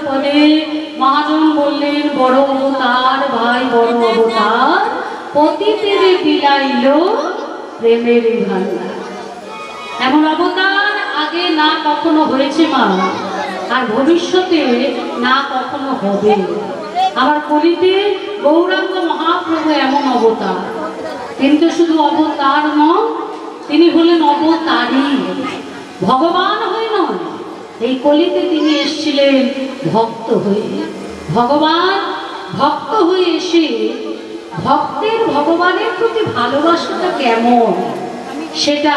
পদে মহাজন বললেন বড় অবতার ভাই বড় অবতার পতিতে বিলাইল প্রেমের ভান্ডার। এমন অবতার আগে না কখনো হয়েছে মা, আর ভবিষ্যতে না কখনো হবে। আবার কলিতে গৌরাঙ্গ মহাপ্রভু এমন অবতার, কিন্তু শুধু অবতার নন, তিনি হলেন অবতারী। ভগবান হয়ে নয়, এই কলিতে তিনি এসেছিলেন ভক্ত হয়ে। ভগবান ভক্ত হয়ে এসে ভক্তের ভগবানের প্রতি ভালোবাসাটা কেমন সেটা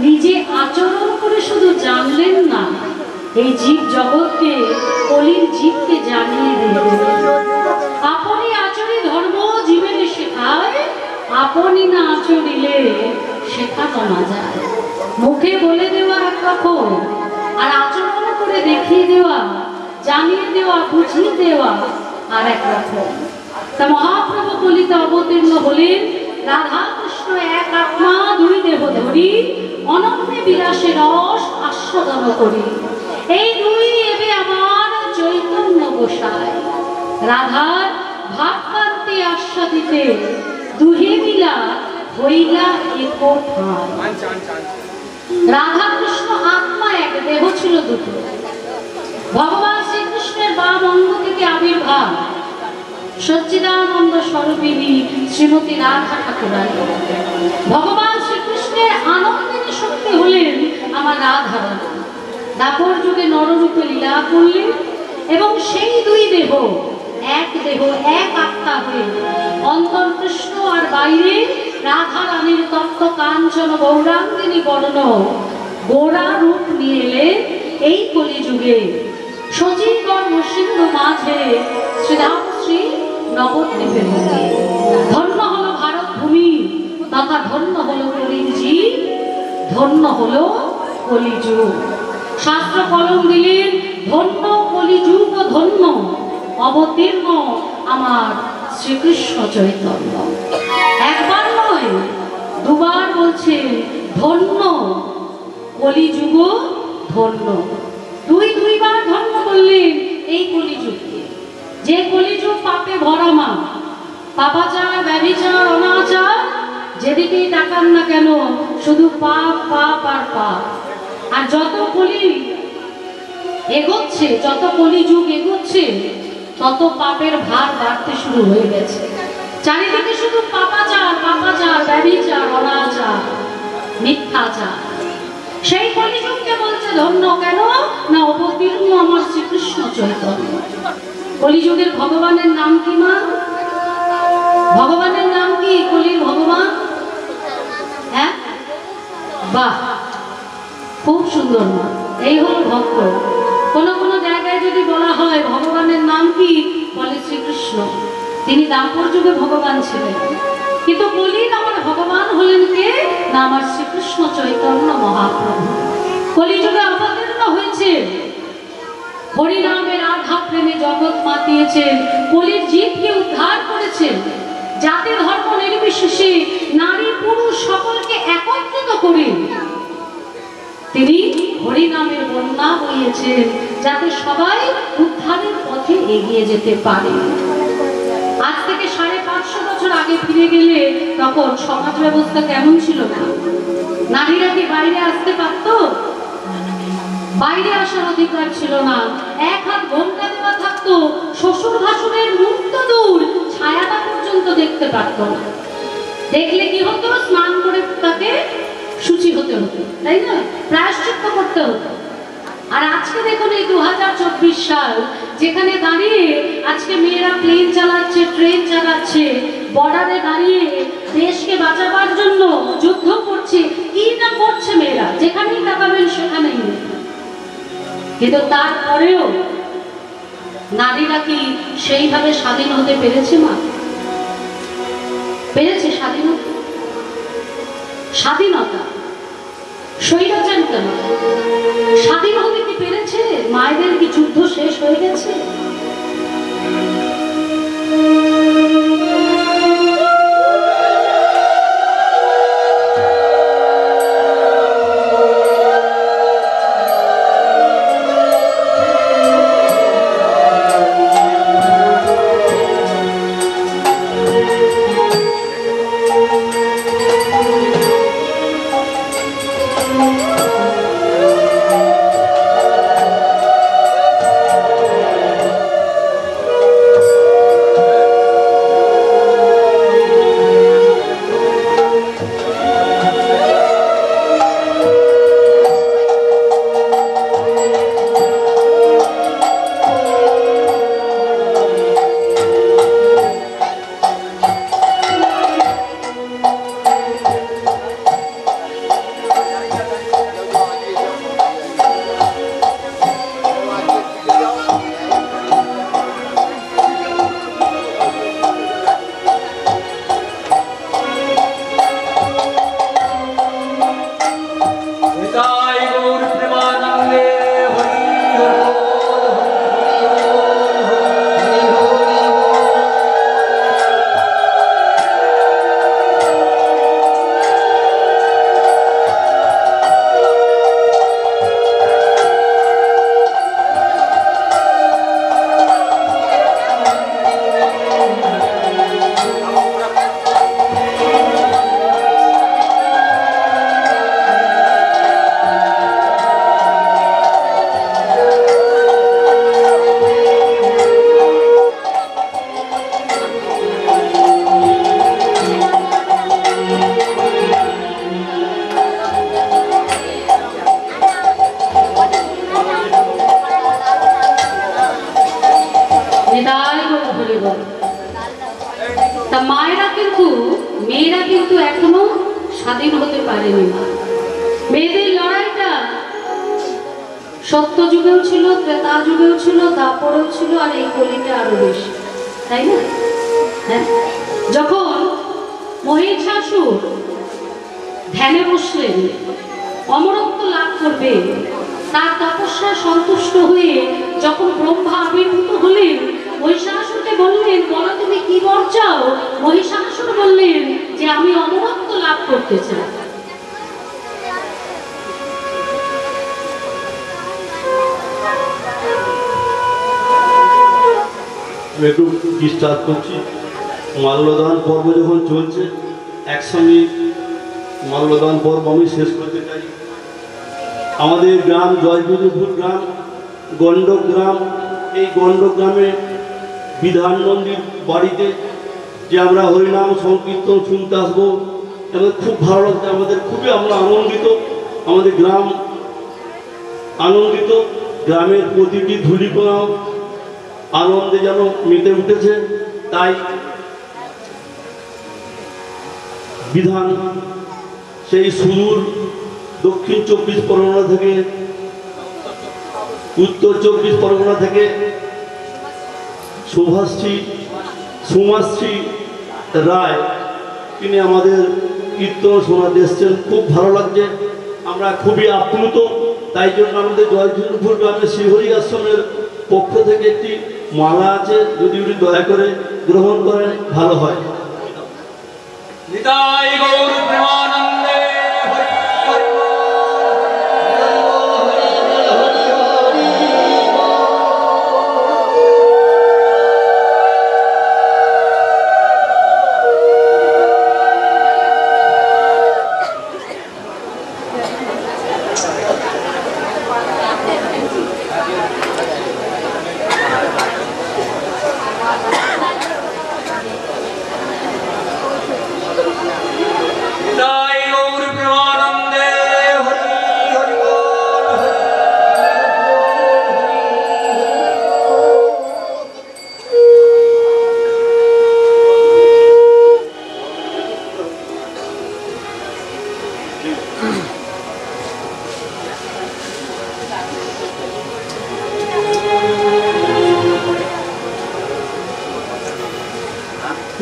নিজে আচরণ করে শুধু জানলেন না, এই জীব জগৎকে কলির জীবকে জানিয়ে দিলেন। আপনি আচরি ধর্ম জীবনে শেখায়, আপনি না আচরিলে শেখানো না যায়। মুখে বলে দেওয়া একরকম, আর আচরণ করে দেখিয়ে দেওয়া, জানিয়ে দেওয়া, বুঝিয়ে দেওয়া আর একরকম। তা মহাপ্রভু কলিতে অবতীর্ণ হলেন, রাধা কৃষ্ণ এক আত্মা দুই দেহ ধরি, অনন্যে বিলাসে রস আস্বাদন করি। এই দুই এবে আমার চৈতন্য গোসাই, রাধার ভাবকান্তি আস্বাদিতে দুহে মিলা হইলা এক ঠাঁই। রাধা কৃষ্ণ আত্মা এক, দেহ ছিল দুটো। ভগবান শ্রীকৃষ্ণের বাম অঙ্গ থেকে আবির্ভাব সচ্চিদানন্দ স্বরূপিণী শ্রীমতী রাধা ঠাকুরানী। ভগবান শ্রীকৃষ্ণের আনন্দিনী শক্তি হলেন আমার রাধা। দাপর যুগে নররূপে লীলা করলেন এবং সেই দুই দেহ এক আত্মা হয়ে অন্তর কৃষ্ণ আর বাইরে রাধা রানীর তত্ত্ব কাঞ্চন গৌরাঙ্গিনী বর্ণ গোড়া রূপ নিয়ে এলেন এই কলিযুগে। সচিবর সিন্ধু মাঝে শ্রীরামশ্রী নবদ্বীপের মুখে। ধন্য হলো ভারত ভূমি, তথা ধন্য হলো কলির জীব, ধন্য হলো কলিযুগ। শাস্ত্র কলম দিলেন ধন্য কলিযুগ, ধন্য অবতীর্ণ আমার শ্রীকৃষ্ণ চৈতন্য। একবার নয়, দুবার বলছে ধন্য কলিযুগ, ধন্য। দুইবার ধন্য করলেন এই কলিযুগকে, যে কলিযুগ পাপে ভরা মা। পাপাচার, ব্যভিচার, অনাচার, যেদিকেই তাকান না কেন শুধু পাপ পাপ আর পাপ। আর যত কলি এগোচ্ছে, যত কলিযুগ এগোচ্ছে, তত পাপের ভার বাড়তে শুরু হয়ে গেছে। চারিদিকে শুধু পাপাচার, পাপাচার, ব্যভিচার, অনাচার, মিথ্যাচার। সেই কলিযুগকে বলছে ধন্য, কেন না অবতীর্ণ আমার শ্রীকৃষ্ণ চৈতন্য। কলিযুগের ভগবানের নাম কি মা? ভগবানের নাম কি কলির ভগবান? হ্যাঁ, বাহ, খুব সুন্দর না। এই হলো ভক্ত। কোন কোন জায়গায় যদি বলা হয় ভগবানের নাম কি, বলে শ্রীকৃষ্ণ। তিনি দাপর যুগে ভগবান ছিলেন, কিন্তু কলির আমার ভগবান হলেন কে না আমার শ্রীকৃষ্ণ চৈতন্য মহাপ্রভু। কলিযুগে অবতীর্ণ হয়েছে, হরিনামের আধা প্রেমে জগৎ মাতিয়েছেন, কলির জীবকে উদ্ধার করেছেন। জাতি ধর্ম নির্বিশেষে নারী পুরুষ সকলকে একত্রিত করে তিনি হরিনামের বন্যা বইয়েছেন, যাতে সবাই উদ্ধারের পথে এগিয়ে যেতে পারে। আজ থেকে 550 বছর আগে ফিরে গেলে তখন সমাজ ব্যবস্থা কেমন ছিল না? নারীরা কি বাইরে আসতে পারত? বাইরে আসার অধিকার ছিল না। এক হাত ঘোমটা দেওয়া থাকতো, শ্বশুর ভাসুরের মুখ তো দূর, ছায়াটা পর্যন্ত দেখতে পারত না। দেখলে কি হতো? স্নান করে তাকে শুচি হতে হতো, তাই না? প্রায়শ্চিত্ত করতে হতো। আর আজকে দেখুন, এই 2024 সাল, যেখানে দাঁড়িয়ে আজকে মেয়েরা প্লেন চালাচ্ছে, ট্রেন চালাচ্ছে, বর্ডারে দাঁড়িয়ে দেশকে বাঁচাবার জন্য যুদ্ধ করছে, কি না করছে মেয়েরা, যেখানেই তাকাবেন সেখানেই। কিন্তু তারপরেও নারীরা কি সেইভাবে স্বাধীন হতে পেরেছে মা? পেরেছে স্বাধীনতা? স্বাধীনতা স্বৈরাচার কেন? স্বাধীন হতে কি পেরেছে? মায়েদের কি যুদ্ধ শেষ হয়ে গেছে? কিন্তু মেয়েরা কিন্তু এখনো স্বাধীন হতে পারেনি। মেয়েদের লড়াইটা সত্য যুগেও ছিল, ত্রেতা যুগেও ছিল, দাপরেও ছিল, আর এই কলিতে আরো বেশি, তাই না? হ্যাঁ, যখন মহিষাসুর ধ্যানে বসলেন অমরত্ব লাভ করবে, তার তপস্যা সন্তুষ্ট হয়ে যখন ব্রহ্মা আবির্ভূত হলেন, মহিষাসুরকে বললেন, বলো তুমি কি বর চাও? মহিষাসুর বললেন যে আমি অমরত্ব লাভ করতে চাই। একটু ডিস্টার্ব করছি। মাল্যদান পর্ব যখন চলছে, একসঙ্গে মাল্যদান পর্ব আমি শেষ করতে চাই। আমাদের গ্রাম জয়বিন্দুপুর গ্রাম, গণ্ডক গ্রাম। এই গণ্ডক গ্রামে বিধান নন্দীর বাড়িতে যে আমরা হরিনাম সংকীর্তন শুনতে আসবো, আমাদের খুব ভালো লাগছে। আমাদের খুবই আমরা আনন্দিত, আমাদের গ্রাম আনন্দিত। গ্রামের প্রতিটি ধূলিকণাও আনন্দে যেন মেতে উঠেছে। তাই বিধান সেই সুদূর দক্ষিণ 24 পরগনা থেকে, উত্তর 24 পরগনা থেকে সুমাশ্রী রায় তিনি আমাদের কীর্তন শোনাতে এসছেন। খুব ভালো লাগছে, আমরা খুবই আপ্লুত। তাই জন্য আমাদের জয়চন্দ্রপুর গ্রামের শ্রীহরি আশ্রমের পক্ষ থেকে একটি মালা আছে, যদি উনি দয়া করে গ্রহণ করেন ভালো হয়। নিতাই গৌর প্রেমানন্দে হরি হরি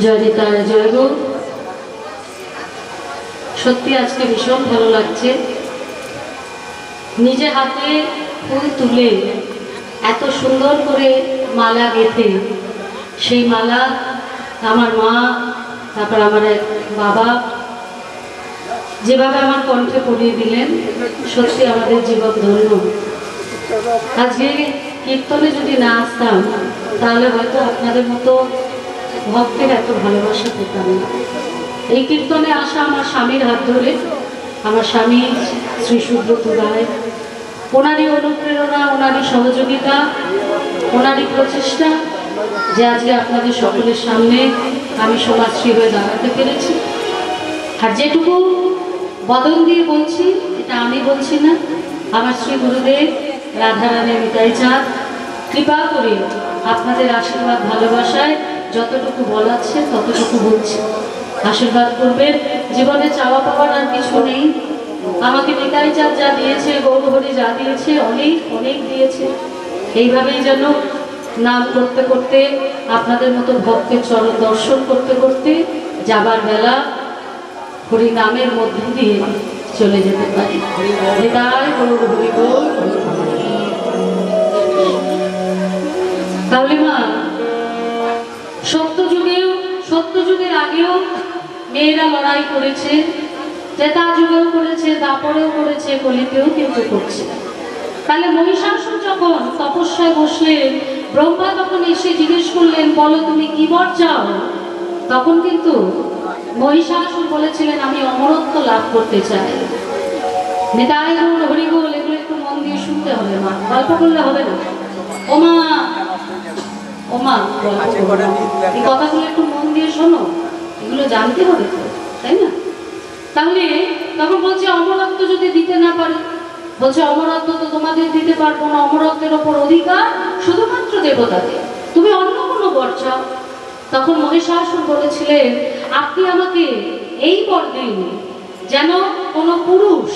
জয় নিতাই, জয় গো। সত্যি আজকে ভীষণ ভালো লাগছে। নিজে হাতে ফুল তুলে এত সুন্দর করে মালা গেঁথে, সেই মালা আমার মা, তারপর আমার এক বাবা যেভাবে আমার কণ্ঠে পরিয়ে দিলেন, সত্যি আমাদের জীবন ধন্য। আজকে কীর্তনে যদি না আসতাম, তাহলে হয়তো আপনাদের মতো ভক্তের এত ভালোবাসা পেতাম না। এই কীর্তনে আসা আমার স্বামীর হাত ধরে, আমার স্বামী শ্রী সুব্রত রায়, ওনারই অনুপ্রেরণা, ওনারই সহযোগিতা, ওনারই প্রচেষ্টা যে আজকে আপনাদের সকলের সামনে আমি সমাজশ্রী হয়ে দাঁড়াতে পেরেছি। আর যেটুকু বদন দিয়ে বলছি, এটা আমি বলছি না, আমার শ্রী গুরুদেব রাধারানী নিতাই চাঁদ কৃপা করে আপনাদের আশীর্বাদ ভালোবাসায় যতটুকু বলাচ্ছে ততটুকু বলছি। আশীর্বাদ করবেন। জীবনে চাওয়া পাওয়ার আর কিছু নেই। আমাকে নিতাই চাঁদ যা দিয়েছে, গৌরহরি যা দিয়েছে, অনেক অনেক দিয়েছে। এইভাবেই যেন নাম করতে করতে, আপনাদের মতো ভক্তের চরণ দর্শন করতে করতে যাবার বেলা হরি নামের মধ্যে দিয়ে চলে যেতে পারি। নিতাই গৌর হরি বল। তাহলে মা, সত্যযুগের আগেও মেয়েরা লড়াই করেছে, ত্রেতা যুগেও করেছে, দাপরেও করেছে, কলিতেও কিন্তু করছে। তাহলে মহিষাসুর যখন তপস্যায় বসলেন, ব্রহ্মা তখন এসে জিজ্ঞেস করলেন, বলো তুমি কি বর চাও? তখন কিন্তু মহিষাসুর বলেছিলেন, আমি অমরত্ব লাভ করতে চাই। নিতাই গৌর হরি বল। এগুলো একটু মন দিয়ে শুনতে হবে মা, গল্প করলে হবে না। ও মা, ও মা, এই কথাগুলো একটু মন দিয়ে শোনো, এগুলো জানতে হবে তো, তাই না? তাহলে তখন বলছে, অমরত্ব যদি দিতে না পারে, বলছে অমরত্ব তো তোমাদের দিতে পারবো না, অমরত্বের ওপর অধিকার শুধুমাত্র দেবতাদের। তুমি অন্য কোনো বর চাও। তখন মহিষাসুর বলেছিলেন, আপনি আমাকে এই বর দিন যেন কোনো পুরুষ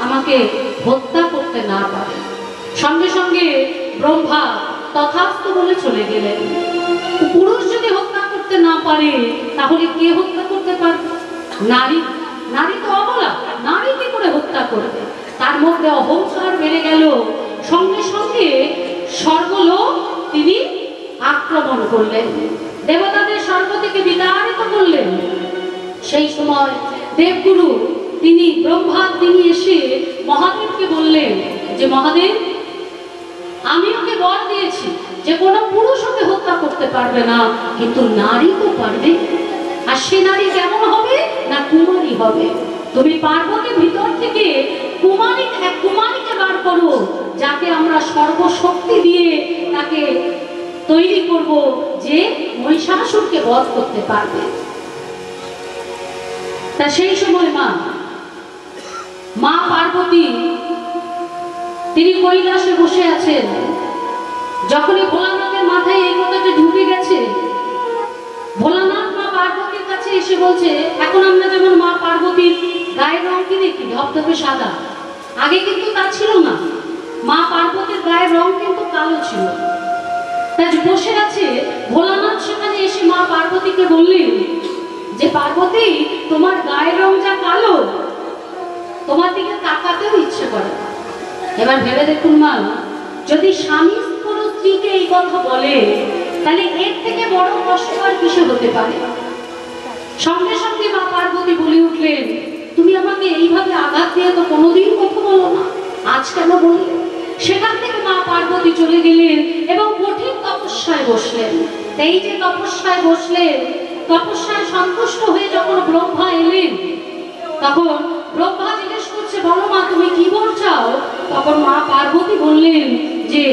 আমাকে হত্যা করতে না পারে। সঙ্গে সঙ্গে ব্রহ্মা তথাস্তু বলে চলে গেলেন। পুরুষ যদি হত্যা করতে না পারে তাহলে কে হত্যা করতে পারবে? নারী। নারী তো অবলা, নারী কি করে হত্যা করবে? তার মধ্যে অহংকার বেড়ে গেল। সঙ্গে সঙ্গে স্বর্গলোক তিনি আক্রমণ করলেন, দেবতাদের স্বর্গ থেকে বিতাড়িত করলেন। সেই সময় দেবগুরু তিনি ব্রহ্মা তিনি এসে মহাদেবকে বললেন যে মহাদেব, আমি ওকে বর দিয়েছি যে কোনো পুরুষ ওকে হত্যা করতে পারবে না, কিন্তু নারী তো পারবে। আর সে নারী কেমন হবে না কুমারী হবে। তুমি পার্বতীর ভিতর থেকে এক কুমারীকে বার করো, যাকে আমরা সর্বশক্তি দিয়ে তাকে তৈরি করব যে মহিষাসুরকে বধ করতে পারবে। তা সেই সময় মা পার্বতী তিনি কৈলাসে বসে আছেন। যখনই ভোলানাথের মাথায় এই কথাটা ঢুকে গেছে, ভোলানাথ মা পার্বতীর কাছে এসে বলছে, এখন আমরা যেমন মা পার্বতীর গায়ের রং কি দেখি ধবধবে সাদা, আগে কিন্তু তা ছিল না। মা পার্বতীর গায়ের রং কিন্তু কালো ছিল। তাই বসে আছে ভোলানাথ, সেখানে এসে মা পার্বতীকে বললেন যে পার্বতী, তোমার গায়ের রং যা কালো, তোমার দিকে তাকাতেও ইচ্ছে করে। এবার ভেবে দেখুন মা, যদি স্বামী কোনো স্ত্রীকে এই কথা বলে তাহলে এর থেকে বড় কষ্ট আর কিসে হতে পারে? সঙ্গে সঙ্গে মা পার্বতী বলে উঠলেন, তুমি আমাকে এইভাবে আঘাত দিয়ে তো কোনোদিন কথা বলো না, আজ কেন বললে? সেখান থেকে মা পার্বতী চলে গেলেন এবং কঠিন তপস্যায় বসলেন। এই যে তপস্যায় বসলেন, তপস্যায় সন্তুষ্ট হয়ে যখন ব্রহ্মা এলেন, তখন ব্রহ্মা জিজ্ঞেস করছে, বলো মা তুমি কি বর চাও? তখন মা পার্বতী বললেন যে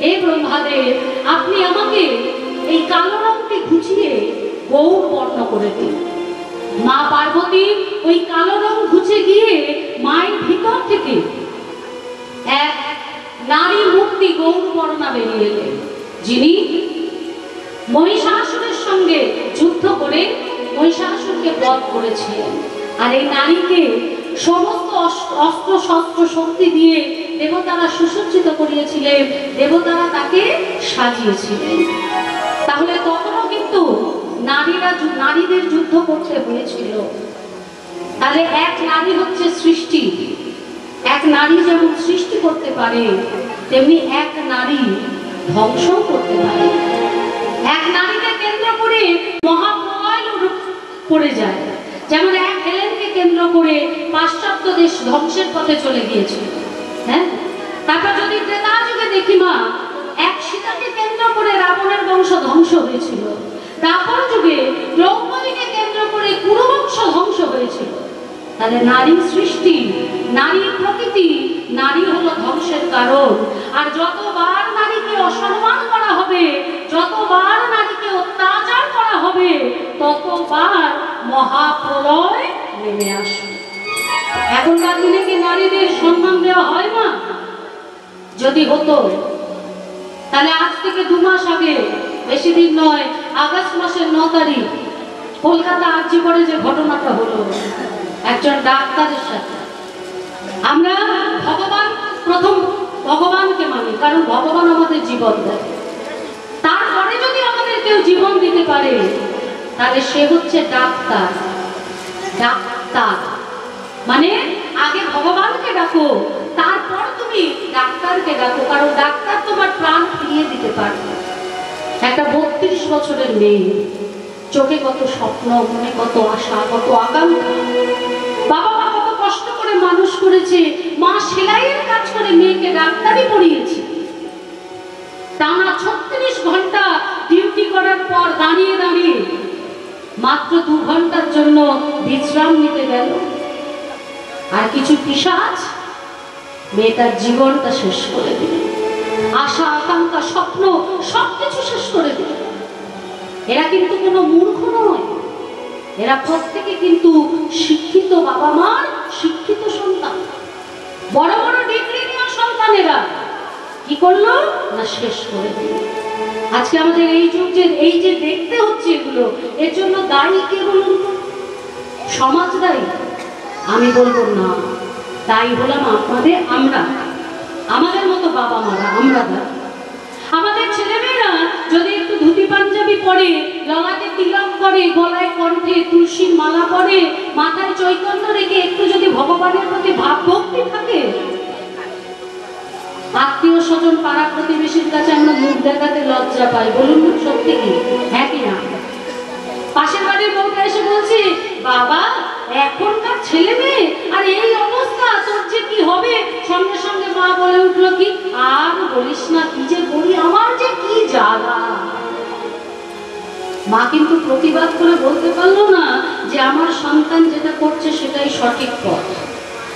হে ব্রহ্মাদেব, আপনি আমাকে এই কালো রঙকে ঘুচিয়ে গৌর বর্ণ করে দিন। মা পার্বতী ওই কালো রং ঘুচে গিয়ে মায়ের ভিতর থেকে এক নারী মূর্তি গৌর বর্ণা বেরিয়ে এলেন, যিনি মহিষাসুরের সঙ্গে যুদ্ধ করে মহিষাসুরকে বধ করেছিলেন। আর এই নারীকে সমস্ত অস্ত্র শস্ত্র শক্তি দিয়ে দেবতারা সুসজ্জিত করিয়েছিলেন, দেবতারা তাকে সাজিয়েছিলেন। তাহলে তখনও কিন্তু নারীদের যুদ্ধ করতে হয়েছিল। তাহলে এক নারী হচ্ছে সৃষ্টি। এক নারী যেমন সৃষ্টি করতে পারে, তেমনি এক নারী ধ্বংস করতে পারে। এক নারীকে কেন্দ্র করে মহাপ্রলয় পড়ে যায়। যেমন এক হেলেনকে কেন্দ্র করে পাশ্চাত্য দেশ ধ্বংসের পথে চলে গিয়েছিল। হ্যাঁ, তারপর যদি ত্রেতা যুগে দেখি মা, এক সীতাকে কেন্দ্র করে রাবণের বংশ ধ্বংস হয়েছিল। দ্বাপর যুগে দ্রৌপদীকে কেন্দ্র করে কুরুবংশ ধ্বংস হয়েছিল। তাহলে নারী সৃষ্টি, নারী প্রকৃতি, নারী হলো ধ্বংসের কারণ। আর যতবার নারীকে অসম্মান করা হবে, যতবার নারীকে অত্যাচার করা হবে, ততবার মহাপ্রলয় নেমে আসবে। এখনকার দিনে কি নারীদের সম্মান দেওয়া হয় না? যদি হতো তাহলে আজ থেকে 2 মাস আগে, বেশি দিন নয়, আগস্ট মাসের 9 তারিখ কলকাতা আরজি করে যে ঘটনাটা হলো একজন ডাক্তারের সাথে, আমরা প্রথম ভগবানকে মানি, কারণ ভগবান আমাদের জীবন দেয়। তারপরে যদি আমাদের কেউ জীবন দিতে পারে তাহলে সে হচ্ছে ডাক্তার। ডাক্তার মানে আগে ভগবানকে ডাকো, তারপর তুমি ডাক্তারকে ডাকো, কারণ ডাক্তার তোমার প্রাণ ফিরিয়ে দিতে পারবে। একটা 32 বছরের মেয়ে, চোখে কত স্বপ্ন, মনে কত আশা, কত আকাঙ্ক্ষা। বাবা মা কত কষ্ট করে মানুষ করেছে, মা সেলাইয়ের কাজ করে মেয়েকে ডাক্তারি পড়িয়েছে। টানা 36 ঘন্টা ডিউটি করার পর দাঁড়িয়ে দাঁড়িয়ে মাত্র 2 ঘন্টার জন্য বিশ্রাম নিতে গেল। আর কিছু পিশাচ মেয়েটার জীবনটা শেষ করে দিল, আশা আকাঙ্ক্ষা স্বপ্ন সবকিছু শেষ করে দিল। এরা কিন্তু কোনো মূর্খ নয়, এরা প্রত্যেকে কিন্তু শিক্ষিত বাবা মার শিক্ষিত সন্তান, বড় বড় ডিগ্রি নেওয়া সন্তান। এরা কি করলো না শেষ করে দিল। আজকে আমাদের এই যুগ যে এই যে দেখতে হচ্ছে এগুলো, এর জন্য দায়ী কে বলুন? সমাজ দায়ী? আমি বলবো না, দায়ী হলাম আমরা, আমাদের মতো বাবা মারা, আমরা দায়ী। আমাদের ছেলেমেয়েরা যদি একটু ধুতি পাঞ্জাবি পরে, ললাটে তিলক করে, গলায় কণ্ঠে তুলসীর মালা পরে, মাথায় চৈতন্য রেখে একটু যদি ভগবানের প্রতি ভাব ভক্তি থাকে, আত্মীয় স্বজন পাড়া প্রতিবেশীর কাছে আমরা মুখ দেখাতে লজ্জা পাই। বলুন সত্যি কি? হ্যাঁ কি না? পাশের বাড়ির বউটা এসে বলছে, বাবা এখনকার ছেলে মেয়ে আর এই অবস্থা, তোর যে কি হবে? সঙ্গে সঙ্গে মা বলে উঠলো, কি আর বলিস না, কি যে করি, আমার যে কি জ্বালা। মা কিন্তু প্রতিবাদ করে বলতে পারলো না যে আমার সন্তান যেটা করছে সেটাই সঠিক পথ।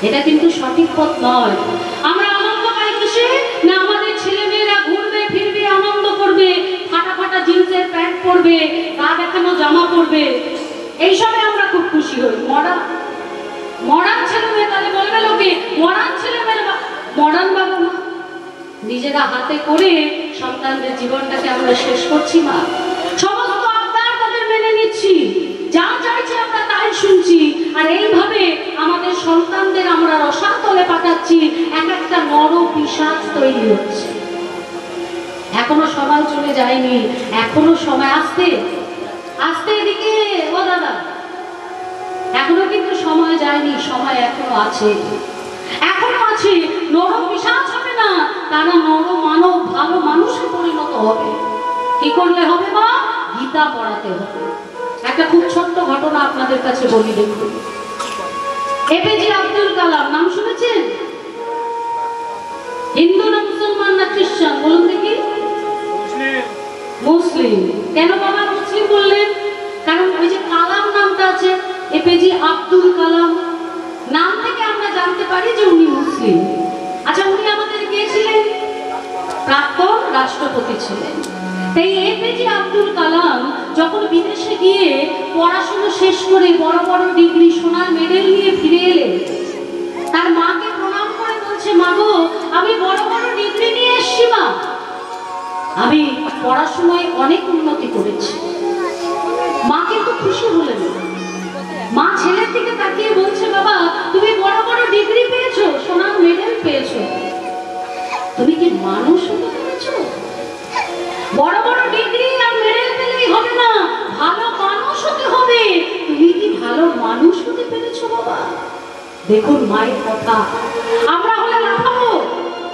এটা কিন্তু সঠিক পথ নয়। আমরা আনন্দ পাই কিসে? না আমাদের ছেলে মেয়েরা ঘুরবে ফিরবে, আনন্দ করবে, ফাটা ফাটা জিন্সের প্যান্ট পরবে, গা দেখানো জামা পরবে, এইসবে আমরা খুব খুশি হই। মডার্ন ছেলে মেয়ে, তাহলে বলবে লোকে মডার্ন ছেলে মেয়ে, মডার্ন বাবা মা নিজেরা হাতে করে সন্তানদের জীবনটাকে আমরা শেষ করছি। মা সমস্ত আবদার তাদের মেনে নিচ্ছি, যা চাইছে আমরা তাই শুনছি, আর এইভাবে আমাদের সন্তানদের আমরা রসাতলে পাঠাচ্ছি। এক একটা নর পিশাচ তৈরি হচ্ছে। এখনো সময় চলে যায়নি, এখনো সময় আসতে আসতে। এদিকে ও দাদা, এখনো কিন্তু সময় যায়নি, সময় এখনো আছে, এখনো আছে। নর পিশাচ হবে না, তারা নর মানব, ভালো মানুষে পরিণত হবে। কি করলে হবে মা? গীতা পড়াতে হবে। একটা খুব ছোট্ট ঘটনা আপনাদের কাছে বলি, দেখুন। এপিজে আব্দুল কালাম নাম শুনেছেন? হিন্দু না মুসলমান না খ্রিস্টান? বলুন দেখি। মুসলিম। কেন বাবা মুসলিম বললেন? কারণ ওই যে কালাম নামটা আছে, এপিজে আব্দুল কালাম, নাম থেকে আমরা জানতে পারি যে উনি মুসলিম। আচ্ছা, উনি আমাদের কে ছিলেন? প্রাক্তন রাষ্ট্রপতি ছিলেন। তাই এপিজে আব্দুল কালাম যখন বিদেশে গিয়ে পড়াশোনা শেষ করে বড় বড় ডিগ্রি, সোনার মেডেল নিয়ে ফিরে এলেন, তার মাকে প্রণাম করে বলছে, মা গো, আমি বড় বড় ডিগ্রি নিয়ে এসেছি মা, আমি পড়াশোনায় অনেক উন্নতি করেছি। মা কিন্তু খুশি হলেন। মা ছেলের দিকে তাকিয়ে বলছে, বাবা তুমি বড় বড় ডিগ্রি পেয়েছো, সোনার মেডেল পেয়েছো, তুমি কি মানুষ হতে পেরেছো? বড় বড় ডিগ্রি আর মেডেল পেলেই হবে না, ভালো মানুষ হতে হবে। তুমি কি ভালো মানুষ হতে পেরেছো বাবা? দেখুন মায়ের কথা, আমরা হলে লাফাবো,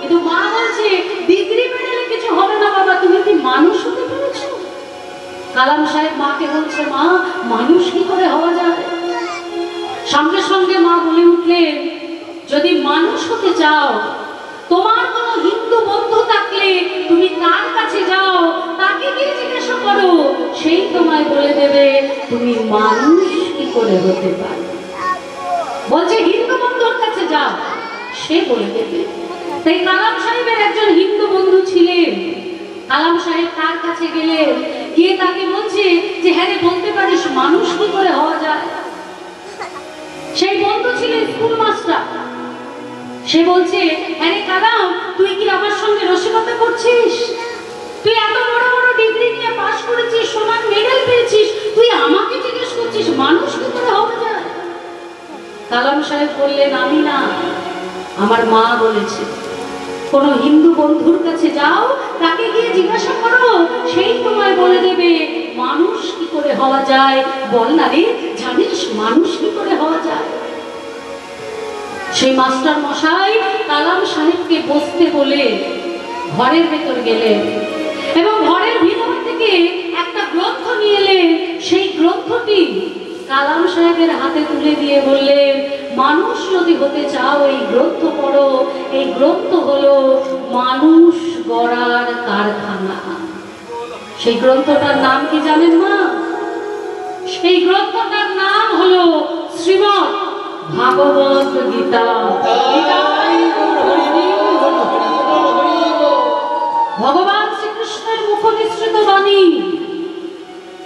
কিন্তু মা বলছে ডিগ্রি মেডেলে কিছু হবে না বাবা, তুমি কি মানুষ হতে পেরেছো? কালাম সাহেব মাকে বলছে, মা মানুষ কি করে হওয়া যায়? সঙ্গে সঙ্গে মা বলে উঠলেন, যদি মানুষ হতে চাও, তোমার কোনো হিন্দু বন্ধু থাকলে তুমি তার কাছে যাও, তাকে গিয়ে জিজ্ঞাসা করো, সেই তোমায় বলে দেবে তুমি মানুষ কি করে হতে পারো। বলছে হিন্দু বন্ধুর কাছে যাও, সে বলে দেবে। তাই কালাম সাহেবের একজন হিন্দু বন্ধু ছিলেন। কালাম সাহেব তার কাছে গেলেন, গিয়ে তাকে বলছে যে হ্যাঁ রে, বলতে পারিস মানুষ কি করে হওয়া যায়? সেই বন্ধু ছিলেন স্কুল মাস্টার। সে বলছে, হ্যাঁ রে কালাম, তুই কি আমার সঙ্গে রসিকতা করছিস? তুই এত বড় বড় ডিগ্রি নিয়ে পাশ করেছিস, সোনার মেডেল পেয়েছিস, তুই আমাকে জিজ্ঞেস করছিস মানুষ কি করে হওয়া যায়? কালাম সাহেব বললেন, আমি না, আমার মা বলেছে কোনো হিন্দু বন্ধুর কাছে যাও, তাকে গিয়ে জিজ্ঞাসা করো, সেই তোমায় বলে দেবে মানুষ কি করে হওয়া যায়। বল না রে, জানিস মানুষ কি করে হওয়া যায়? সেই মাস্টার মশাই কালাম সাহেবকে বসতে বলে ঘরের ভেতর গেলেন এবং ঘরের ভিতর থেকে একটা গ্রন্থ নিয়ে এলেন। সেই গ্রন্থটি কালাম সাহেবের হাতে তুলে দিয়ে বললেন, মানুষ যদি হতে চাও এই গ্রন্থ পড়ো। এই গ্রন্থ হলো মানুষ গড়ার কারখানা। সেই গ্রন্থটার নাম কি জানেন মা? সেই গ্রন্থটার নাম হলো শ্রীমদ্ ভাগবত গীতা। ভগবান শ্রীকৃষ্ণের মুখ নিঃসৃত বাণী।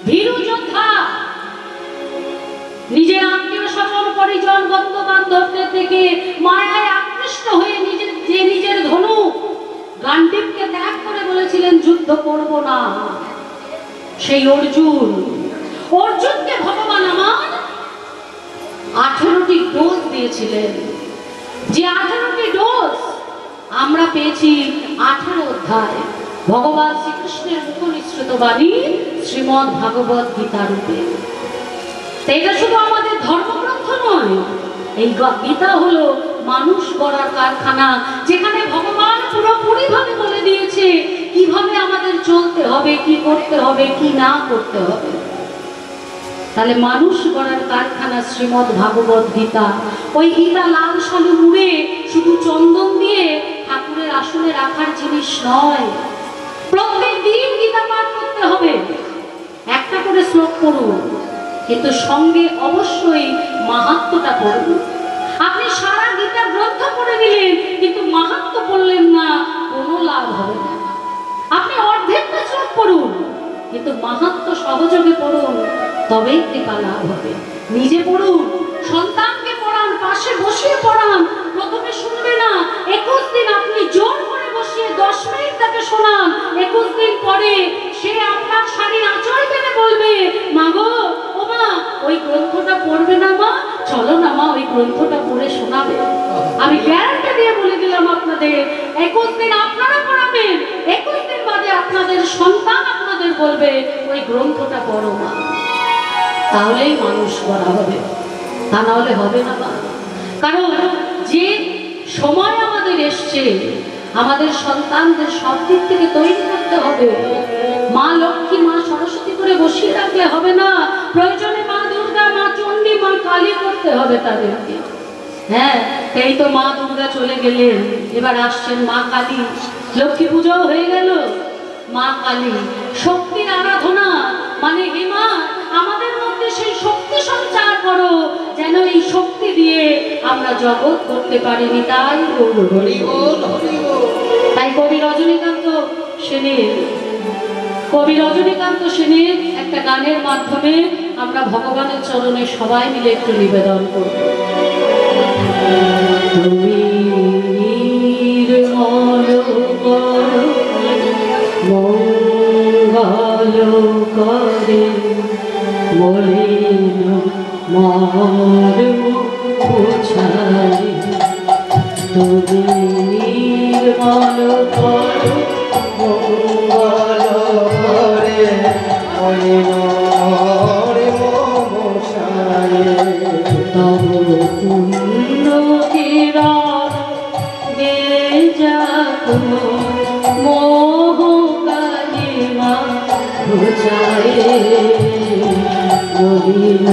ভীরু যোদ্ধা নিজের আত্মীয় স্বজন পরিজন বন্ধু বান্ধবদের থেকে মায়ায় আকৃষ্ট হয়ে নিজের ধনুক গান্ডীবকে ত্যাগ করে বলেছিলেন যুদ্ধ করব না। সেই অর্জুনকে ভগবান আমার 18টি ডোজ দিয়েছিলেন, যে 18টি ডোজ আমরা পেয়েছি 18 অধ্যায় ভগবান শ্রীকৃষ্ণের মুখনিসৃত বাণী শ্রীমদ্ ভাগবত গীতা রূপে। এটা শুধু আমাদের ধর্মগ্রন্থ নয়, এই গীতা হলো মানুষ গড়ার কারখানা, যেখানে ভগবান পুরোপুরি ভাবে বলে দিয়েছে কিভাবে আমাদের চলতে হবে, কি করতে হবে, কি না করতে হবে। তাহলে মানুষ গড়ার কারখানা শ্রীমদ্ ভাগবত গীতা। ওই গীতা লাল সালু মুড়ে শুধু চন্দন দিয়ে ঠাকুরের আসনে রাখার জিনিস নয়। প্রত্যেক দিন গীতা পাঠ করতে হবে, একটা করে শ্লোক পড়ুন, কিন্তু সঙ্গে অবশ্যই মাহাত্ম্যটা পড়ুন। আপনি সারা গীতা গ্রন্থ পড়ে দিলেন কিন্তু মাহাত্ম্য পড়লেন না, কোনো লাভ হবে না। আপনি অর্ধেকটা শ্লোক পড়ুন কিন্তু মাহাত্ম্য সহযোগে পড়ুন, তবেই কৃপা লাভ হবে। নিজে পড়ুন, সন্তানকে পড়ান, পাশে বসিয়ে পড়ান। প্রথমে শুনবে না, 21 দিন আপনি জোর করে বসিয়ে 10 মিনিট তাকে শোনান। 21 দিন পরে সে আপনার শাড়ির আঁচল টেনে বলবে, মা গো, ও মা, ওই গ্রন্থটা পড়বে না মা? চলো না মা, ওই গ্রন্থটা পড়ে শোনাবে। আমি গ্যারান্টি দিয়ে বলে দিলাম আপনাদের, 21 দিন আপনারা পড়াবেন, 21 দিন বাদে আপনাদের সন্তান আপনাদের বলবে ওই গ্রন্থটা পড়ো মা। তাহলেই মানুষ করা হবে, তা নাহলে হবে না মা। কারণ যে সময় আমাদের এসছে, আমাদের সন্তানদের সব দিক থেকে তৈরি করতে হবে। মা লক্ষ্মী, মা সরস্বতী করে বসিয়ে রাখলে হবে না, প্রয়োজনে মা দুর্গা, মা চণ্ডী, মা কালী করতে হবে তাদেরকে। হ্যাঁ, এই তো মা দুর্গা চলে গেলেন, এবার আসছেন মা কালী। লক্ষ্মী পুজো হয়ে গেল, মা কালী শক্তির আরাধনা। মানে হে মা, আমাদের মধ্যে সেই শক্তি সঞ্চার করো, যেন এই শক্তি দিয়ে আমরা জগৎ করতে পারিনি। তাই তাই কবি রজনীকান্ত সেনের একটা গানের মাধ্যমে আমরা ভগবানের চরণে সবাই মিলে একটু নিবেদন করব। তুমি মঙ্গল করে মলিন মর্ম বোঝাই, তুমি নির্মল করো মঙ্গল করে মলিন মর্ম বোঝাই, তব পুণ্য কিরণ বেজাত মোহ কালিমা বুঝায়, মলিন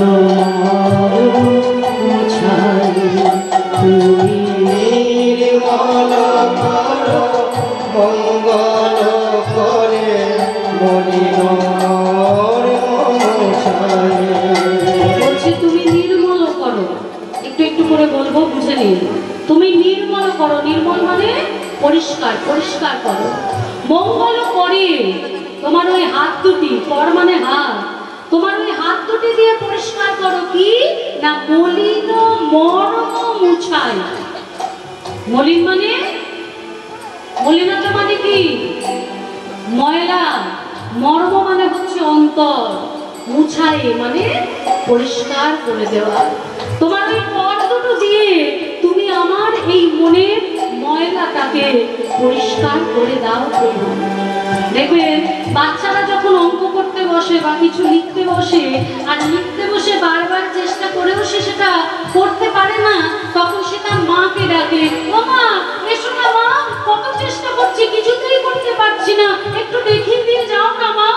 বুঝায়, তুমি নির্মল করো মঙ্গল করে মলিন মর্ম বোঝাই। বলছে তুমি নির্মল করো, একটু একটু করে বলবো, বুঝে নিন। তুমি নির্মল করো, নির্মল মানে পরিষ্কার, পরিষ্কার করো। মঙ্গল করে, তোমার ওই হাত দুটি, কর মানে হাত, তোমার ওই হাত দুটি দিয়ে পরিষ্কার করো। কি না? মলিন মর্ম মুছাই। মলিন মানে, মলিনতা মানে কি? ময়লা। মর্ম মানে হচ্ছে অন্তর, মুছাই মানে পরিষ্কার করে দেওয়া। তোমার ওই কর দুটো দিয়ে তুমি আমার এই মনের ময়লাটাকে পরিষ্কার করে দাও। দেখবেন বাচ্চারা যখন অঙ্ক করতে বসে বা কিছু লিখতে বসে, আর লিখতে বসে বারবার চেষ্টা করেও সে সেটা করতে পারে না, তখন সে তার মাকে ডাকে, ও মা, এসো না মা, কত চেষ্টা করছি, কিছুতেই করতে পারছি না, একটু দেখিয়ে দিয়ে যাও না মা।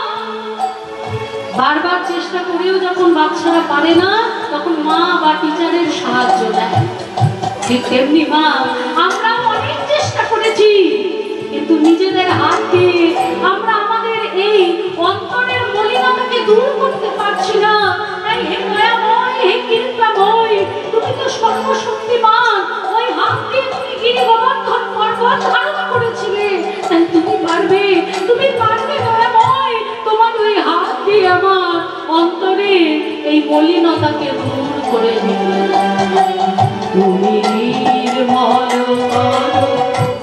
বারবার চেষ্টা করেও যখন বাচ্চারা পারে না, তখন মা বা টিচারের সাহায্য দেয়। ঠিক তেমনি মা, আমরাও অনেক চেষ্টা করেছি, কিন্তু নিজেদের হাত দিয়ে আমরা আমাদের এই অন্তরের মলিনতাকে দূর করতে পারছি না। তাই হে দয়াময়, হে কৃপাময়, তুমি তো সর্বশক্তিমান, ওই হাত দিয়ে তুমি গিরি গোবর্ধন পর্বত ধারণ করেছিলে, তাই তুমি পারবে, তুমি পারবে দয়াময়, তোমার ওই হাত দিয়ে আমার অন্তরে এই মলিনতাকে দূর করে দিবে। তুমি নির্মল করো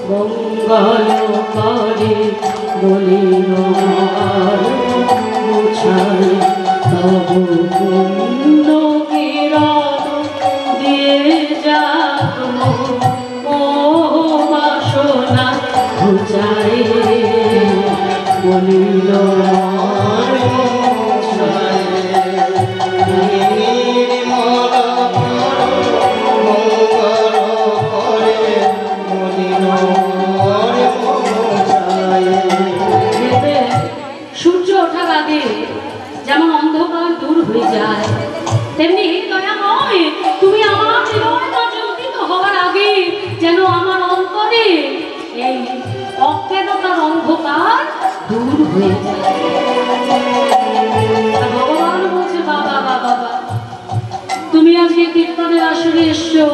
মঙ্গল করে বলিল আর মুছাই তব কুন্দ কিরণ দিয়ে যাক মোহ বাসনা ঘুচাই বলিল আর মুছাই সূর্য ওঠার আগে যেমন অন্ধকার দূর হয়ে যায়, তেমনি দয়াময় তুমি আমার হৃদয় উদিত হওয়ার আগে যেন আমার অন্তরে এই অজ্ঞানতার অন্ধকার দূর হয়ে যায়। ভগবান বলছে বাবা বাবা তুমি আজকে কীর্তনের আসরে এসছো,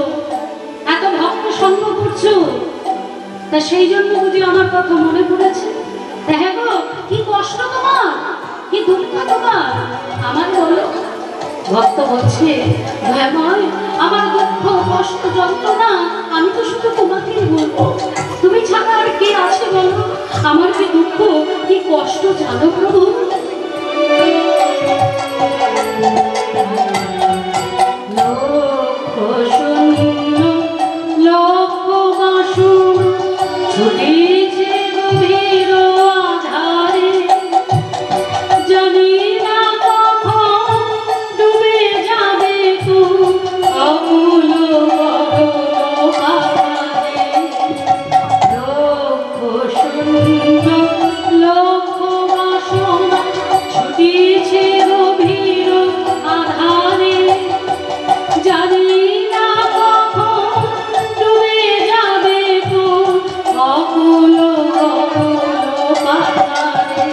এত ভক্ত সঙ্গ করছো, তা সেই জন্য বুঝি আমার কথা মনে পড়েছে? দেখো গো কি কষ্ট তোমার, কি দুঃখ তোমার, আমার বলো। ভক্ত বলছে দয়াময় আমার দুঃখ কষ্ট যন্ত্রণা আমি তো শুধু তোমাকেই বলবো, তুমি ছাড়া আর কে আছে বলো? আমার কি দুঃখ কি কষ্ট জানো প্রভু? লক্ষ শূন্য লক্ষ বাসন ছুটেছে গভীর আধারে, জানি না কখন ডুবে যাবে তো অমূল পাহাড়ে। লক্ষ শূন্য লক্ষ বাসন ছুটেছে গভীর আধারে, জানি না কখন ডুবে যাবে তো অকুল পাহাড়ে।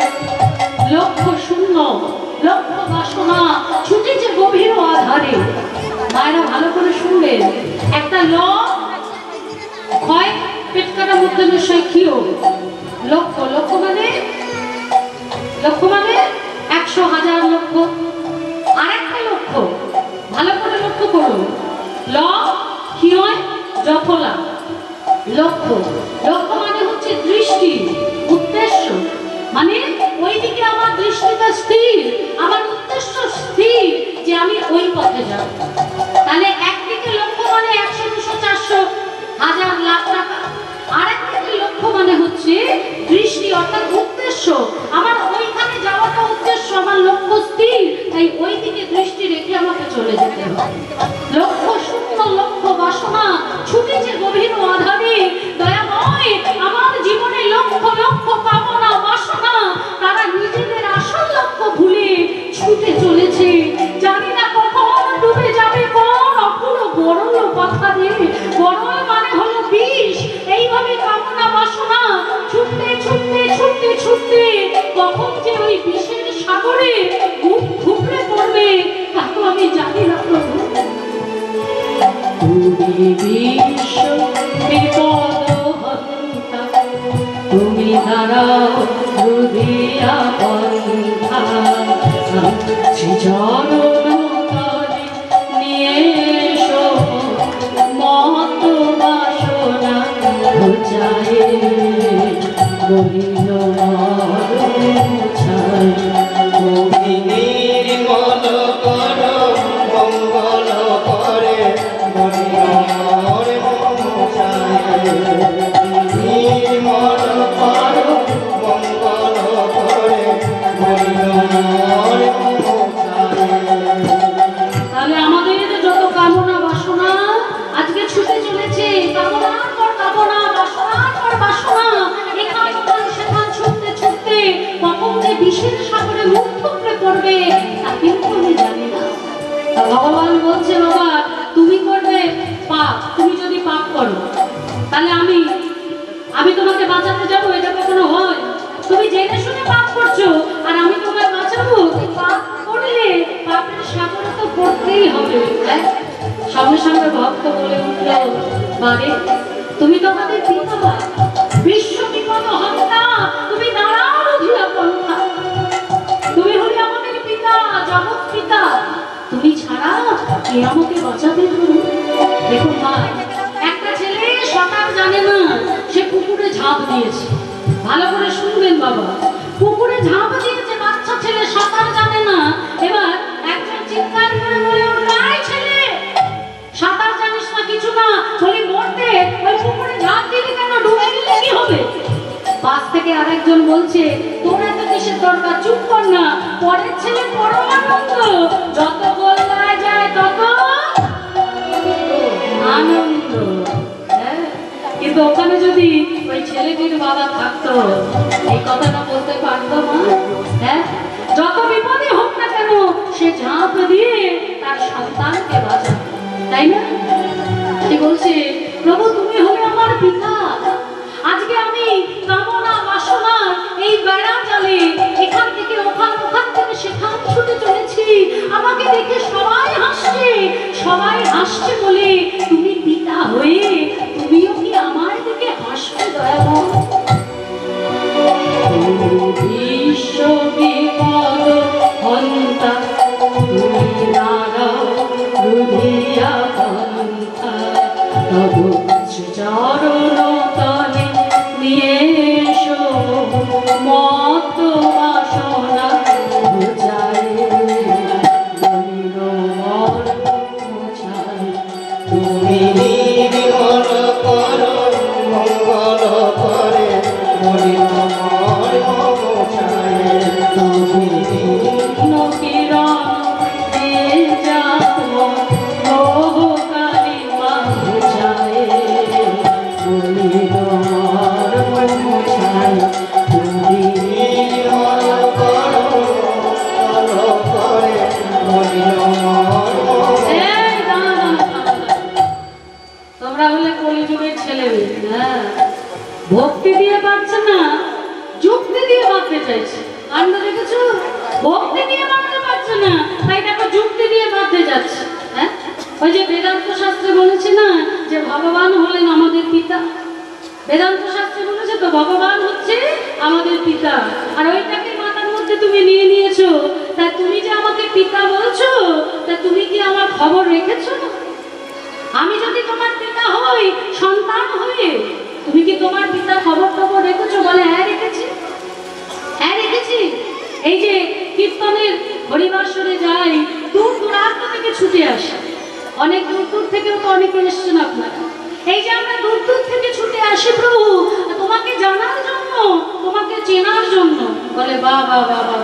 লক্ষ শূন্য লক্ষ বাসনা ছুটেছে গভীর আধারে। মায়েরা ভালো করে শুনবেন, একটা ল হয় পেট কাটার মধ্যে নিশ্চয় খিও, লক্ষ লক্ষ মানে 100,000 লক্ষ, আর একটা লক্ষ ভালো করে লক্ষ্য করুন, ল ক্ষিয় জফলা লক্ষ। লক্ষ মানে হচ্ছে দৃষ্টি, উদ্দেশ্য, মানে ওইদিকে আমার দৃষ্টিটা স্থির, আমার উদ্দেশ্য স্থির যে আমি ওই পথে যাব। তাহলে একদিকে লক্ষ্য মানে 100, 200, 400, 1000, লাখ টাকা, আর একদিকে লক্ষ্য মানে হচ্ছে দৃষ্টি অর্থাৎ উদ্দেশ্য, আমার ওইখানে যাওয়াটা উদ্দেশ্য, আমার লক্ষ্য স্থির, তাই ওই দিকে দৃষ্টি রেখে আমাকে চলে যেতে হবে। লক্ষ শূন্য লক্ষ বাসনা ছুটেছে গভীর আধারে। দয়াময় আমার জীবনে লক্ষ লক্ষ কামনা বাসনা তারা নিজেদের আসল লক্ষ্য ভুলে ছুটে চলেছে, জানি না কখন ডুবে যাবে কোন অপূর্ব গরল পাথারে। গরল মানে হলো বিষ। এইভাবে কামনা বাসনা ছুটতে ছুটতে ছুটতে ছুটতে কখন যে ওই বিষের সাগরে বুক থুবড়ে পড়বে তা তো আমি জানি না প্রভু। তুমি বিশ্ব বিপদ হন্তা, তুমি দাঁড়াও হৃদয়া পন্থা, চরণ তলে নিয়ে এসো মত বাসনা ঘুচায় বলিল মুছায়। তুমি নির্মল কর মঙ্গল করে মনির মুছায়, নির্মল কর মঙ্গল করে মনির মুছায়। তাহলে আমাদের যত কামনা বাসনা আজকে ছুটে চলেছে, কামনার পর কামনা বাসনার পর বাসনা, এখান ওখান সেখান ছুটতে ছুটতে কখন যে বিষের সাগরে মুখ থুবড়ে পড়বে তা কিন্তু আমি জানি না। তা ভগবান বলছে বাবা তুমি করবে পাপ, তুমি যদি পাপ করো তাহলে আমি তোমাকে বাঁচাতে যাবো, এটা কখনো হয়? তুমি জেনে শুনে পাপ করছো আর আমি তোমায় বাঁচাবো? পাপ করলে পাপের সাগরে তো পড়তেই হবে। সঙ্গে সঙ্গে ভক্ত বলে উঠল বারে তুমি তো আমাদের পিতা, বিশ্ব বিপদ হন্তা, তুমি দাঁড়াও রুধিয়া পন্থা, তুমি হলে আমাদের পিতা, জগৎ পিতা, তুমি ছাড়া কে আমাকে বাঁচাবে? দেখো মা, একটা ছেলে সাঁতার জানে না, সে পুকুরে ঝাঁপ দিয়েছে, ভালো করে শুনবেন বাবা। পুকুরে ঝাঁপ দিয়েছে বাচ্চা ছেলে, সাঁতার জানে না। এবার একজন চিৎকার করে বলে উঠল, "এই ছেলে, সাঁতার জানিস না, কিছু না, বলি মরতে ওই পুকুরে ঝাঁপ দিলি কেন? ডুবে গেলে কি হবে?" পাশ থেকে আরেকজন বলছে, "তোর এত কিসের দরকার, চুপ কর না, পরের ছেলে পরমানন্দ, যত গোল্লায় যায় তত আনন্দ।" হ্যাঁ, কিন্তু ওখানে যদি ওই ছেলেটির বাবা থাকতো, এই কথাটা বলতে পারতো না? হ্যাঁ, যত বিপদে হোক না কেন সে ঝাঁপ দিয়ে তার সন্তানকে বাঁচাতো, তাই না? কি বলছে, "প্রভু তুমি হলে আমার পিতা, আজকে আমি কামনা বাসনা এই বেড়া জালে এখান থেকে ওখান, ওখান থেকে সেখান ছুটে চলেছি, আমাকে দেখে সবাই হাসছে, সবাই হাসছে বলে তুমি পিতা হয়ে তুমিও কি আমার দিকে হাসবে দয়াময়? বিশ্ব বিপদ হন্তা তুমি নারাও রুধিয়া পন্থা, তবু চরণ তলে নিয়ে এসো মত বাসনা বুঝায়, মলিন মন মোছায়। তুমি নির্মল করো মঙ্গল করে মলিন মন মোছায়। তুমি কিরণ দিয়ে যাত মোহকারী মা বুঝায়, মলিন মন মোছায়। তুমি নির্মল করো মঙ্গল করে মলিন মন মোছায়। এই দাঁড়া, তোমরা হলে কলিযুগের ছেলে মেয়ে, হ্যাঁ, ভক্তি দিয়ে পারছে না, যুক্তি দিয়ে বাঁধতে চাইছে। কাণ্ড দেখেছো? ভক্তি দিয়ে বাঁধতে পারছে না, তাই দেখো যুক্তি দিয়ে বাঁধতে যাচ্ছে। হ্যাঁ, ওই যে বেদান্ত শাস্ত্রে বলেছে না যে ভগবান হলেন আমাদের পিতা, বেদান্ত শাস্ত্রে বলেছে তো ভগবান হচ্ছে আমাদের পিতা, আর ওইটাকে মাথার মধ্যে তুমি নিয়ে নিয়েছো। তা তুমি যে আমাকে পিতা বলছো, তা তুমি কি আমার খবর রেখেছো? আমি যদি তোমার পিতা হই, সন্তান হয়ে, তুমি কি তোমার পিতার খবর রেখেছো? বলে হ্যাঁ রেখেছি, হ্যাঁ রেখেছি। এই যে কীর্তনের হরিবাসরে যাই, দূর দূরান্ত থেকে ছুটে আসে, অনেক দূর দূর থেকেও তো অনেকে এসছেন আপনারা। এই যে আমরা দূর দূর থেকে ছুটে আসি প্রভু তোমাকে জানার জন্য, তোমাকে চেনার জন্য। বলে বাহ বাহ বাহ বাহ,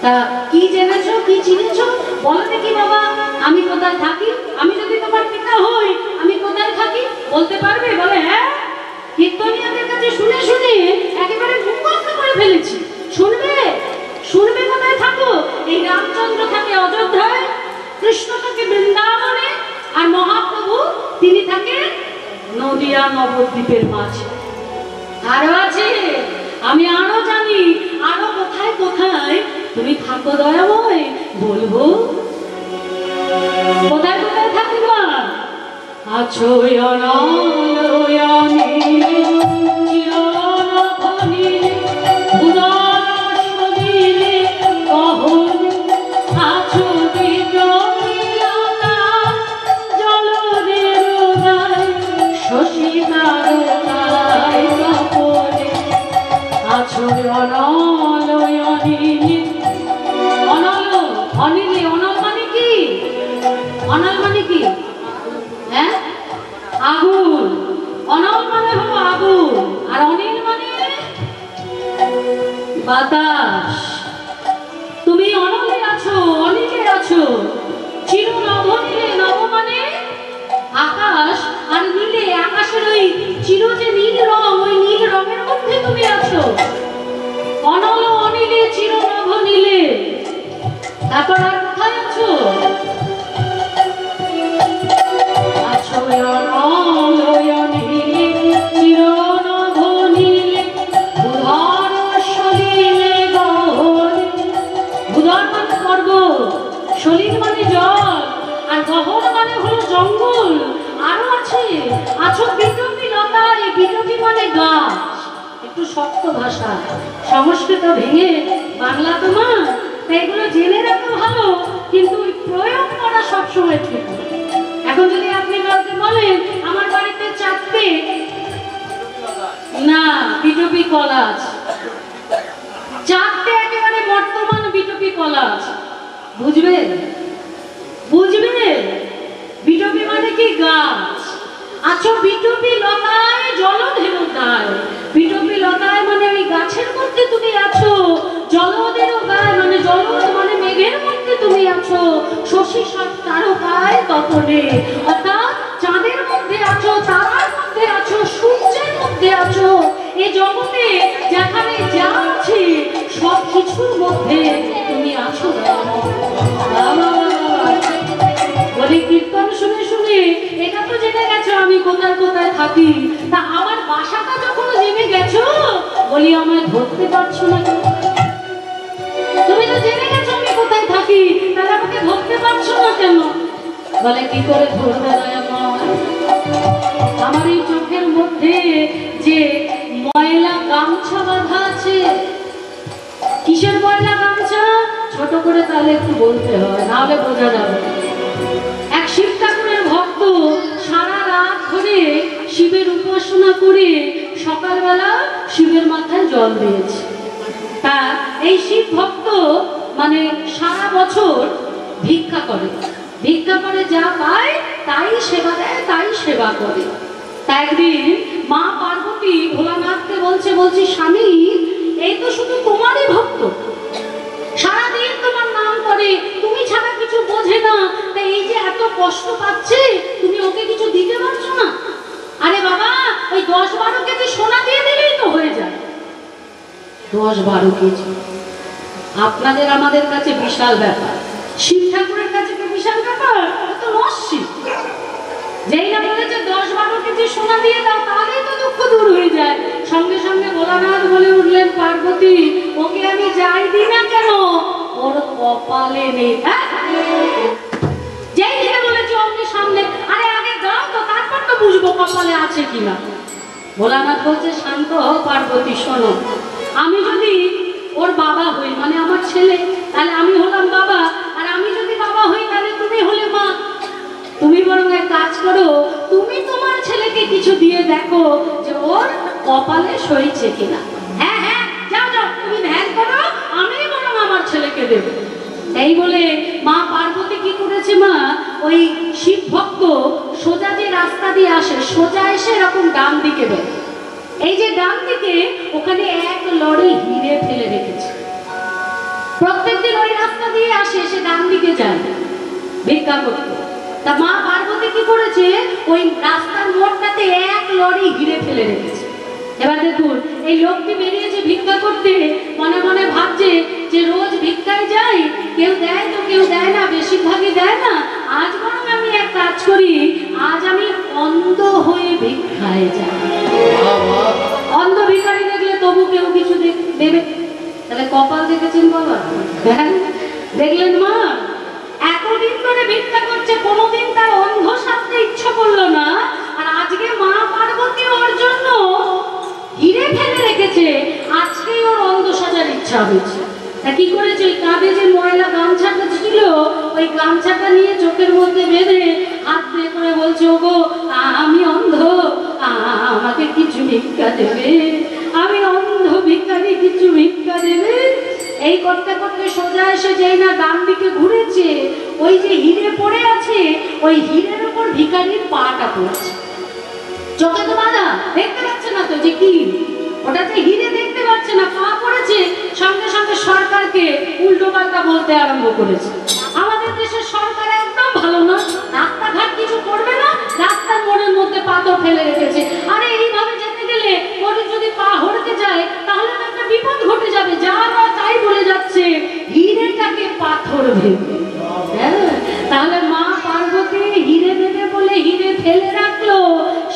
তা কি জেনেছো, কি চিনেছো বলো দেখি বাবা। আমি কোথায় থাকি? আমি যদি তোমার পিতা হই আমি কোথায় থাকি বলতে পারবে? বলে হ্যাঁ, কীর্তনীয়দের কাছে শুনে শুনে একেবারে মুখস্থ করে ফেলেছি। শুনবে, শুনবে কোথায় থাকো? এই রামচন্দ্র থাকে অযোধ্যায়, কৃষ্ণ থাকে বৃন্দাবনে, আর মহাপ্রভু তিনি থাকে নদিয়া নবদ্বীপের মাঝে। আরো আছে, আমি আরো জানি, আরো কোথায় কোথায় তুমি থাকো দয়াময়, বলবো কোথায় কোথায় থাকিবা। আছো অনলয়ানি চিরনখনি উদাসনীলে কহনি, আছো বিদ্রোহীলতা জলদের উদয় শশীকারতায় তপনে, আছো অনলয়ানি। অনল, অনিলে, অনল মানে কি? অনল মানে কি? হ্যাঁ, আগুন। অনল মানে হলো আগুন, আর অনিল মানে বাতাস। তুমি অনলে আছো, অনিলে আছো, চির নভনীলে, নভ মানে আকাশ, আর নীলে আকাশের ওই চির যে নীল রং, ওই নীল রঙের মধ্যে তুমি আছো। অনল অনিলে চির নভনীলে, তারপর আর কোথায় আছো? আছো অনলয়নীলে চিরনভনীলে বুধর সলিলে গহনে। বুধর মানে পর্বত, সলিল মানে জল, আর গহন মানে হলো জঙ্গল। আরো আছে, আছো বিদ্রোহী লতায়, বিদ্রোহী মানে গাছ। একটু শক্ত ভাষা, সংস্কৃত ভেঙে বাংলা তো মা, তাই এগুলো জেনে রাখা ভালো, কিন্তু প্রয়োগ করা সবসময় ঠিক। এখন যদি আপনি কাউকে বলেন আমার বাড়িতে চারটে না বিদ্রোহী কলা আছে, বলা আছে, বুঝবে বুঝবে? বিটপি মানে কি গাছ। আচ্ছা, বিটপি লতায় জলধের গায়, বিটপি লতায় মানে ওই গাছের মধ্যে তুমি আছো, জলধের গায় মানে জলধ মানে মেঘের মধ্যে তুমি আছো, শশী তারকায় তপনে, অর্থাৎ চাঁদের মধ্যে আছো, তারার মধ্যে আছো, সূর্যের মধ্যে আছো। এই জগতে যেখানে যা আছে সব কিছুর মধ্যে তুমি আছো। বলে কীর্তন শুনে শুনে এটা তো জেনে গেছো আমি কোথায় কোথায় থাকি, তা আমার বাসাটা যখন জেনে গেছো, বলি আমায় ধরতে পারছো না কেন? তুমি তো জেনে গেছো আমি কোথায় থাকি, তাহলে আমাকে ধরতে পারছো না কেন? বলে কি করে ধরবে দয়াময়? আমার এই চোখের মধ্যে যে ময়লা গামছা বাঁধা আছে। কিসের ময়লা গামছা? ছোট করে তাহলে একটু বলতে হয়, নাহলে বোঝা যাবে। এক শিব ঠাকুরের ভক্ত সারা রাত ধরে শিবের উপাসনা করে সকালবেলা শিবের মাথায় জল দিয়েছে। তা এই শিব ভক্ত মানে সারা বছর ভিক্ষা করে, ভিক্ষা করে যা পায় তাই সেবা দেয়, তাই সেবা করে। তা একদিন মা পার্বতী ভোলানাথকে বলছি স্বামী, এই তো শুধু তোমারই ভক্ত, সারাদিন তোমার নাম করে, তুমি ছাড়া কিছু বোঝে না, তাই এই যে এত কষ্ট পাচ্ছে, তুমি ওকে কিছু দিতে পারছো না? আরে বাবা, ওই 10-12 কেজি সোনা দিয়ে দিলেই তো হয়ে যায়। 10-12 কেজি আপনাদের আমাদের কাছে বিশাল ব্যাপার, শিব ঠাকুরের কাছে কি বিশাল ব্যাপার? তো নস্যি। যেই না বলেছে 10-12 কেজি সোনা দিয়ে দাও, তাহলেই তো দুঃখ দূর হয়ে যায়। সঙ্গে সঙ্গে ভোলানাথ বলে উঠলেন, পার্বতী ওকে আমি যাই দিই না কেন, ওর কপালে নেই। যেই দিকে বলেছে অমনি সামনে, আরে আগে দাও তো, তারপর তো বুঝবো কপালে আছে কিনা। ভোলানাথ বলছে, শান্ত হও পার্বতী, শোনো, আমি যদি ওর বাবা হই, মানে আমার ছেলে, তাহলে আমি হলাম বাবা, আর আমি যদি বাবা হই তাহলে তুমি হলে মা। তুমি বরং এক কাজ করো, তুমি তোমার ছেলেকে কিছু দিয়ে দেখো যে ওর কপালে সইছে কিনা। হ্যাঁ হ্যাঁ, যাও যাও, তুমি ধ্যান করো, আমি বরং আমার ছেলেকে দেব। এই বলে মা পার্বতী কি করেছে, মা ওই শিব ভক্ত সোজা যে রাস্তা দিয়ে আসে, সোজা এসে এরকম ডান দিকে বের, এই যে ডান দিকে ওখানে এক লরি হিরে ফেলে রেখেছে। প্রত্যেকদিন ওই রাস্তা দিয়ে আসে, সে ডান দিকে যায় ভিক্ষা করতে। তা মা পার্বতী কি করেছে, ওই রাস্তার মোড়টাতে এক লরি হিরে ফেলে রেখেছে। এবার দেখুন, এই লোকটি বেরিয়েছে ভিক্ষা করতে, মনে মনে ভাবছে যে রোজ ভিক্ষায় যাই, কেউ দেয় তো কেউ দেয় না, বেশিরভাগই দেয় না, আজ বরং আমি এক কাজ করি, আজ আমি অন্ধ হয়ে ভিক্ষায় যাই। অন্ধ ভিখারি দেখলে তবু কেউ কিছু দেবে, তাহলে কপাল দেখেছেন বাবা? হ্যাঁ, দেখলেন মা এতদিন ধরে ভিক্ষা করছে, কোনোদিন তার অন্ধ সাজতে ইচ্ছা করলো না, আর আজকে মা পার্বতী ওর জন্য হিরে ফেলে রেখেছে, আজকেই ওর অন্ধ সাজার ইচ্ছা হয়েছে। তা কি করেছে, ওই কাঁধে যে ময়লা গামছাটা ছিল, ওই গামছাটা নিয়ে চোখের মধ্যে বেঁধে হাত দিয়ে করে বলছে, ওগো আমি অন্ধ, আমাকে কিছু ভিক্ষা দেবে, আমি অন্ধ ভিক্ষারি, কিছু ভিক্ষা দেবে। এই করতে করতে সোজা এসে যেই না ডান দিকে ঘুরেছে, ওই যে হিরে পড়ে আছে, ওই হিরের উপর ভিখারির পাটা পড়ছে। চোখে তো বাধা, দেখতে পাচ্ছে না তো যে কি, ওটাতে হিরে দেখতে পাচ্ছে না, পা পড়েছে। সঙ্গে সঙ্গে সরকারকে উল্টো পাল্টা বলতে আরম্ভ করেছে। আমাদের দেশের সরকার একদম ভালো না, রাস্তাঘাট কিছু করবে না, রাস্তার মোড়ের মধ্যে পাথর ফেলে রেখেছে। আরে এইভাবে যেতে গেলে মোড়ে যদি পা হড়কে যায় তাহলে তো একটা বিপদ ঘটে যাবে, যা বা তাই বলে যাচ্ছে হিরেটাকে পাথর ভেবে। হ্যাঁ, তাহলে মা পার্বতী হিরে দেবে বলে হিরে ফেলে রাখলো,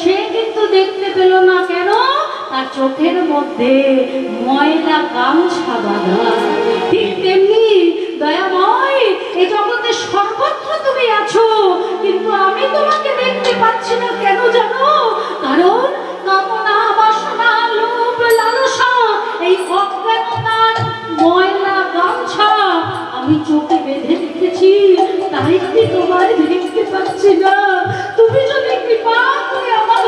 সে কিন্তু দেখতে পেল না। কেন? তার চোখের মধ্যে ময়লা গামছা বাঁধা। ঠিক তেমনি দয়াময়, এই জগতে সর্বত্র তুমি আছো, কিন্তু আমি তোমাকে দেখতে পাচ্ছি না। কেন জানো? কারণ কামনা, বাসনা, লোভ, লালসা, এই অজ্ঞানতার ময়লা গামছা আমি চোখে বেঁধে রেখেছি, তাই আমি তোমায় দেখতে পাচ্ছি না। তুমি যদি কৃপা করে আমার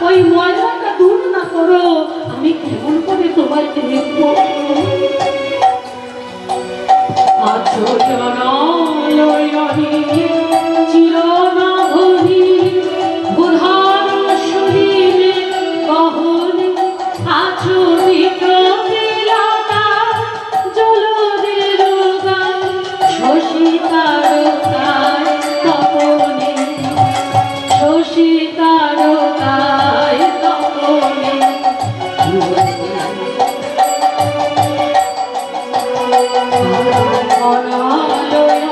ওই ময়লাটা দূর না করো, আমি কেমন করে তোমায় দেখবো? আজ সুজনলয়নী চিরনভনী বুধার সুদিনে গহনে আচরিত বিলাতা জলদের গান শশী তারকায় তপনে শশী তারকায় তপনে অনালয়